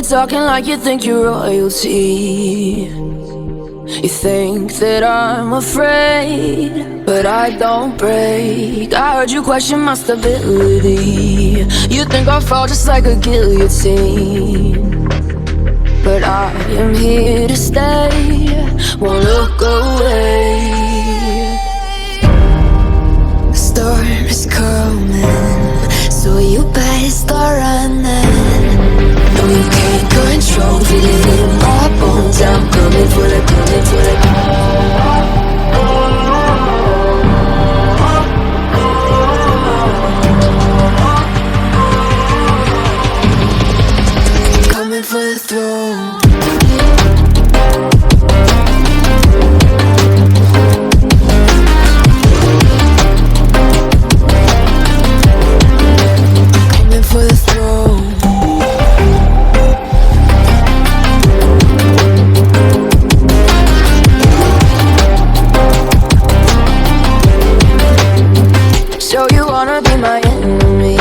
talking like you think you're royalty. You think that I'm afraid, but I don't break. I heard you question my stability. You think I'll fall just like a guillotine, but I am here to stay, won't look away. The storm is coming, so you better start running. No, you can't control, feel it in my bones. I'm coming for the, coming for the. Coming for the throne. Coming for the throne. So you wanna be my enemy?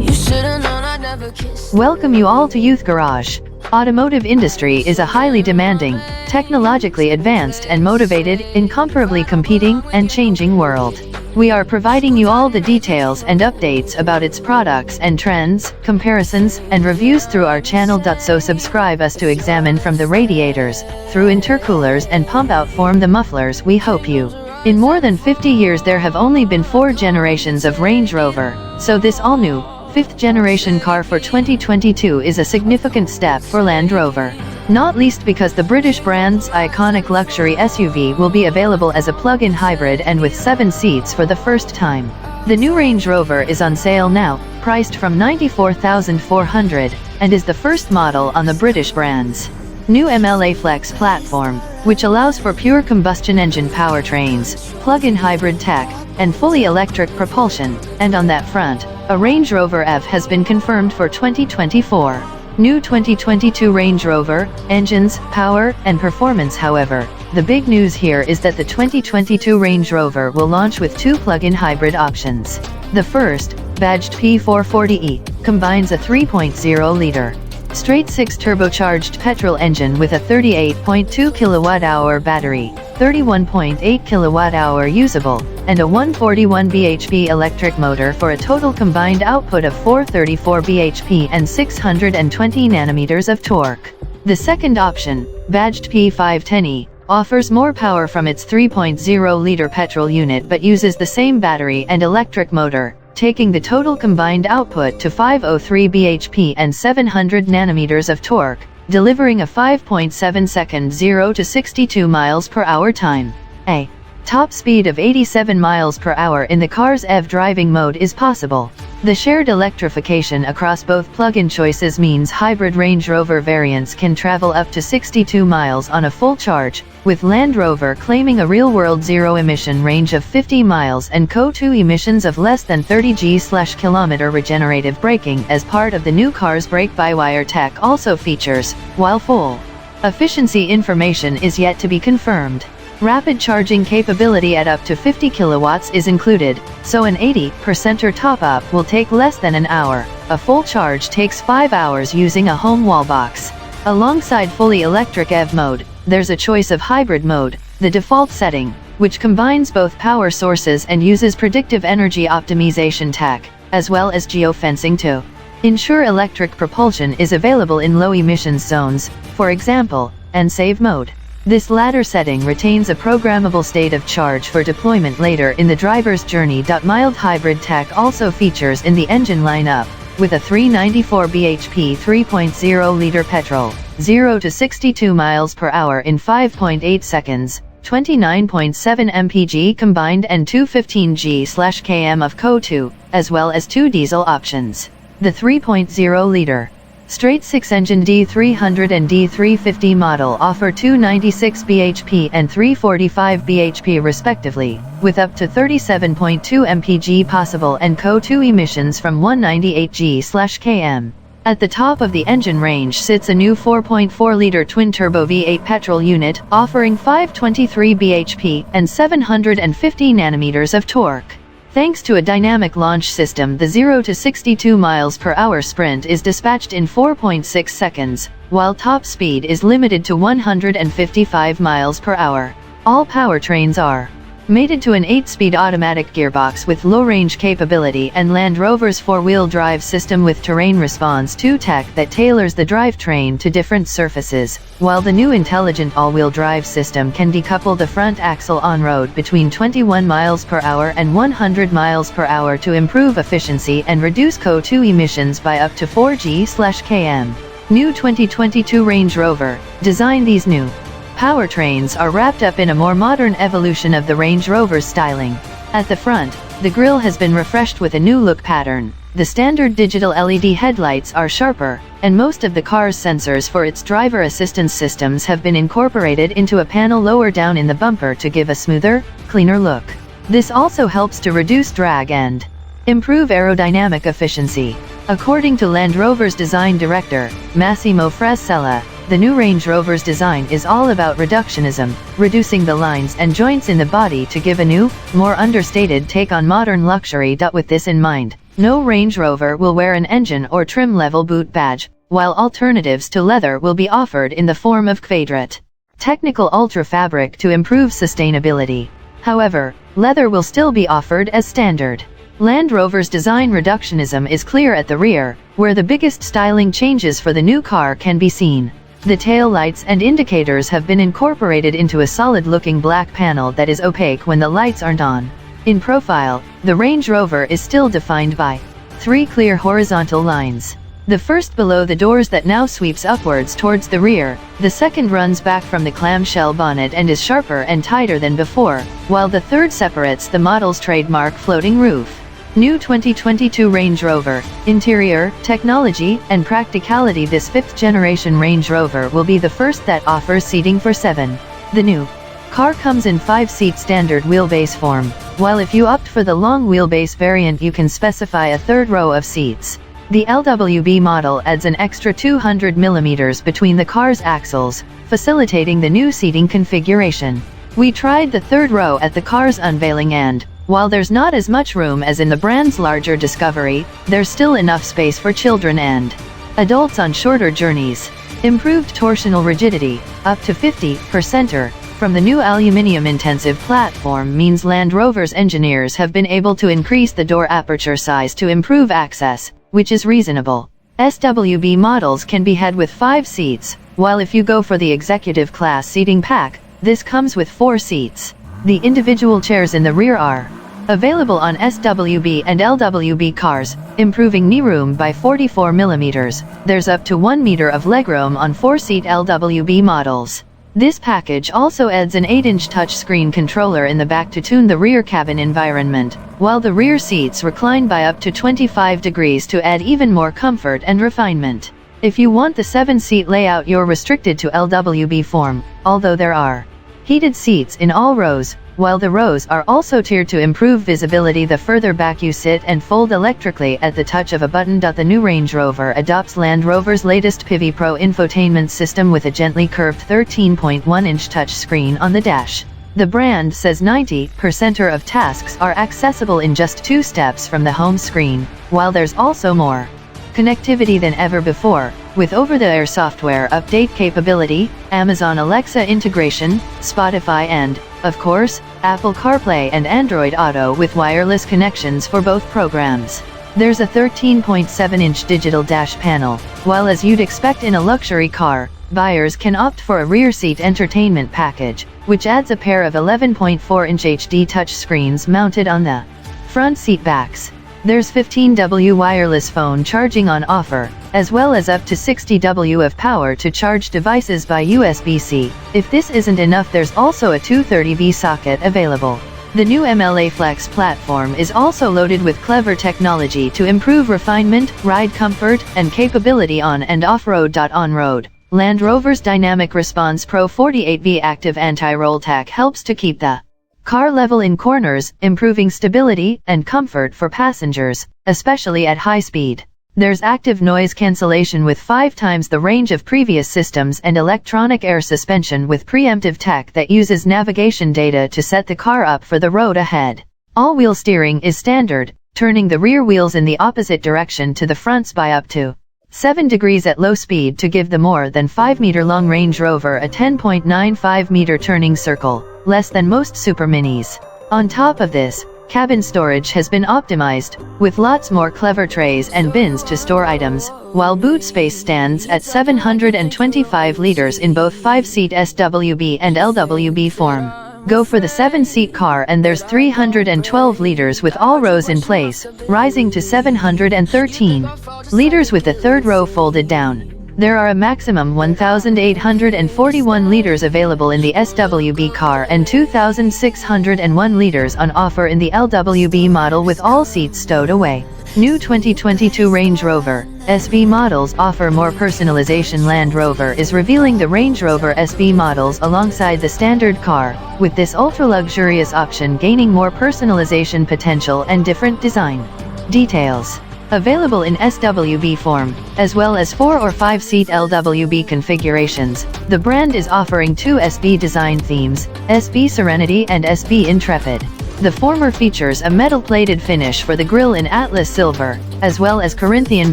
You should've known I'd never kiss. Welcome you all to Youth Garage. Automotive industry is a highly demanding, technologically advanced and motivated, incomparably competing and changing world. We are providing you all the details and updates about its products and trends, comparisons, and reviews through our channel. So subscribe us to examine from the radiators, through intercoolers and pump out form the mufflers. We hope you. In more than 50 years there have only been 4 generations of Range Rover, so this all-new, 5th generation car for 2022 is a significant step for Land Rover. Not least because the British brand's iconic luxury SUV will be available as a plug-in hybrid and with 7 seats for the first time. The new Range Rover is on sale now, priced from $94,400, and is the first model on the British brand's new MLA Flex platform, which allows for pure combustion engine powertrains, plug-in hybrid tech, and fully electric propulsion. And on that front, a Range Rover EV has been confirmed for 2024. New 2022 Range Rover, engines, power, and performance. However, the big news here is that the 2022 Range Rover will launch with 2 plug-in hybrid options. The first, badged P440e, combines a 3.0-liter straight-six turbocharged petrol engine with a 38.2 kWh battery, 31.8 kWh usable, and a 141 bhp electric motor for a total combined output of 434 bhp and 620 Nm of torque. The second option, badged P510e, offers more power from its 3.0-liter petrol unit but uses the same battery and electric motor, taking the total combined output to 503 bhp and 700 Nm of torque, delivering a 5.7-second 0 to 62 miles per hour time. A top speed of 87 miles per hour in the car's EV driving mode is possible. The shared electrification across both plug-in choices means hybrid Range Rover variants can travel up to 62 miles on a full charge, with Land Rover claiming a real-world zero-emission range of 50 miles and CO2 emissions of less than 30 g/km. Regenerative braking as part of the new car's brake-by-wire tech also features, while full efficiency information is yet to be confirmed. Rapid charging capability at up to 50 kilowatts is included, so an 80% top-up will take less than an hour. A full charge takes 5 hours using a home wall box. Alongside fully electric EV mode, there's a choice of hybrid mode, the default setting, which combines both power sources and uses predictive energy optimization tech, as well as geofencing to ensure electric propulsion is available in low emissions zones, for example, and save mode. This latter setting retains a programmable state of charge for deployment later in the driver's journey. Mild hybrid tech also features in the engine lineup, with a 394 bhp 3.0-liter petrol, 0 to 62 miles per hour in 5.8 seconds, 29.7 mpg combined and 215 g/km of CO2, as well as 2 diesel options. The 3.0-liter straight-six engine D300 and D350 model offer 296 bhp and 345 bhp respectively, with up to 37.2 mpg possible and CO2 emissions from 198 g/km. At the top of the engine range sits a new 4.4-liter twin-turbo V8 petrol unit, offering 523 bhp and 750 Nm of torque. Thanks to a dynamic launch system, the 0 to 62 miles per hour sprint is dispatched in 4.6 seconds, while top speed is limited to 155 miles per hour. All powertrains are mated to an 8-speed automatic gearbox with low-range capability and Land Rover's 4-wheel drive system with terrain response 2 tech that tailors the drivetrain to different surfaces, while the new intelligent all-wheel drive system can decouple the front axle on-road between 21 miles per hour and 100 miles per hour to improve efficiency and reduce CO2 emissions by up to 4 g/km. New 2022 Range Rover. Design. These new powertrains are wrapped up in a more modern evolution of the Range Rover's styling. At the front, the grille has been refreshed with a new look pattern. The standard digital LED headlights are sharper, and most of the car's sensors for its driver assistance systems have been incorporated into a panel lower down in the bumper to give a smoother, cleaner look. This also helps to reduce drag and improve aerodynamic efficiency. According to Land Rover's design director, Massimo Frassella, the new Range Rover's design is all about reductionism, reducing the lines and joints in the body to give a new, more understated take on modern luxury. With this in mind, no Range Rover will wear an engine or trim level boot badge, while alternatives to leather will be offered in the form of Quadrat technical ultra fabric to improve sustainability. However, leather will still be offered as standard. Land Rover's design reductionism is clear at the rear, where the biggest styling changes for the new car can be seen. The tail lights and indicators have been incorporated into a solid-looking black panel that is opaque when the lights aren't on. In profile, the Range Rover is still defined by 3 clear horizontal lines. The first below the doors that now sweeps upwards towards the rear, the second runs back from the clamshell bonnet and is sharper and tighter than before, while the third separates the model's trademark floating roof. New 2022 Range Rover. Interior, technology, and practicality. This 5th-generation Range Rover will be the first that offers seating for 7. The new car comes in 5-seat standard wheelbase form, while if you opt for the long wheelbase variant you can specify a third row of seats. The LWB model adds an extra 200 mm between the car's axles, facilitating the new seating configuration. We tried the third row at the car's unveiling and, while there's not as much room as in the brand's larger Discovery, there's still enough space for children and adults on shorter journeys. Improved torsional rigidity, up to 50% from the new aluminium-intensive platform means Land Rover's engineers have been able to increase the door aperture size to improve access, which is reasonable. SWB models can be had with 5 seats, while if you go for the executive class seating pack, this comes with 4 seats. The individual chairs in the rear are available on SWB and LWB cars, improving knee room by 44 mm. There's up to 1 meter of legroom on 4-seat LWB models. This package also adds an 8-inch touchscreen controller in the back to tune the rear cabin environment, while the rear seats recline by up to 25 degrees to add even more comfort and refinement. If you want the 7-seat layout, you're restricted to LWB form, although there are heated seats in all rows, while the rows are also tiered to improve visibility the further back you sit and fold electrically at the touch of a button. The new Range Rover adopts Land Rover's latest Pivi Pro infotainment system with a gently curved 13.1-inch touchscreen on the dash. The brand says 90% of tasks are accessible in just 2 steps from the home screen, while there's also more connectivity than ever before, with over-the-air software update capability, Amazon Alexa integration, Spotify and, of course, Apple CarPlay and Android Auto with wireless connections for both programs. There's a 13.7-inch digital dash panel, while as you'd expect in a luxury car, buyers can opt for a rear seat entertainment package, which adds a pair of 11.4-inch HD touchscreens mounted on the front seat backs. There's 15W wireless phone charging on offer, as well as up to 60W of power to charge devices by USB-C. If this isn't enough, there's also a 230V socket available. The new MLA Flex platform is also loaded with clever technology to improve refinement, ride comfort, and capability on and off-road. On-road, Land Rover's Dynamic Response Pro 48V active anti-roll tech helps to keep the car level in corners, improving stability and comfort for passengers, especially at high speed. There's active noise cancellation with 5 times the range of previous systems and electronic air suspension with preemptive tech that uses navigation data to set the car up for the road ahead. All-wheel steering is standard, turning the rear wheels in the opposite direction to the fronts by up to 7 degrees at low speed to give the more than 5-meter-long Range Rover a 10.95-meter turning circle, less than most super minis. On top of this, cabin storage has been optimized, with lots more clever trays and bins to store items, while boot space stands at 725 liters in both 5-seat SWB and LWB form. Go for the 7-seat car and there's 312 liters with all rows in place, rising to 713 liters with the third row folded down. There are a maximum 1,841 liters available in the SWB car and 2,601 liters on offer in the LWB model with all seats stowed away. New 2022 Range Rover SB models offer more personalization. Land Rover is revealing the Range Rover SB models alongside the standard car, with this ultra-luxurious option gaining more personalization potential and different design details. Available in SWB form, as well as 4 or 5-seat LWB configurations, the brand is offering 2 SB design themes, SB Serenity and SB Intrepid. The former features a metal-plated finish for the grille in Atlas Silver, as well as Corinthian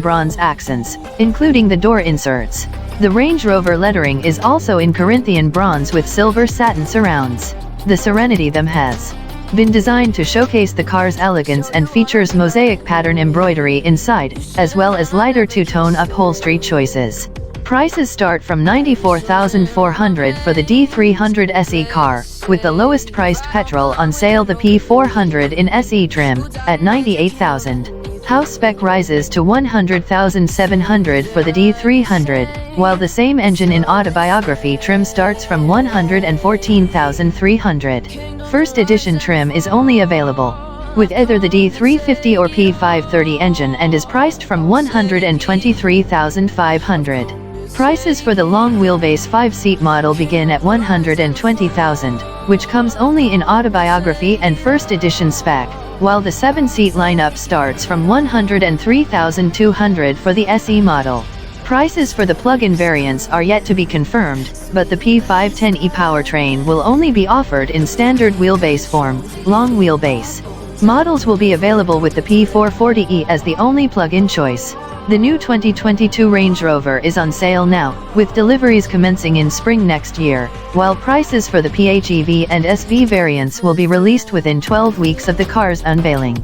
bronze accents, including the door inserts. The Range Rover lettering is also in Corinthian bronze with silver satin surrounds. The Serenity them has been designed to showcase the car's elegance and features mosaic pattern embroidery inside, as well as lighter two-tone upholstery choices. Prices start from $94,400 for the D300 SE car, with the lowest priced petrol on sale, the P400 in SE trim, at $98,000. House spec rises to $100,700 for the D300, while the same engine in autobiography trim starts from $114,300. First edition trim is only available with either the D350 or P530 engine and is priced from $123,500. Prices for the long wheelbase 5-seat model begin at $120,000, which comes only in autobiography and first edition spec, while the 7-seat lineup starts from $103,200 for the SE model. Prices for the plug-in variants are yet to be confirmed, but the P510e powertrain will only be offered in standard wheelbase form. Long wheelbase models will be available with the P440e as the only plug-in choice. The new 2022 Range Rover is on sale now, with deliveries commencing in spring next year, while prices for the PHEV and SV variants will be released within 12 weeks of the car's unveiling.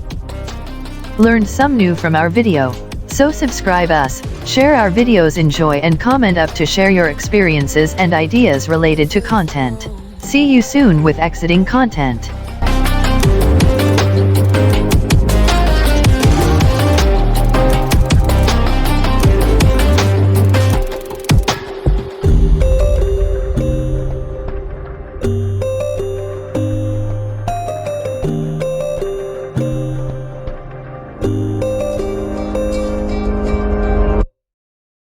Learned some new from our video? So subscribe us, share our videos, enjoy and comment up to share your experiences and ideas related to content. See you soon with exiting content.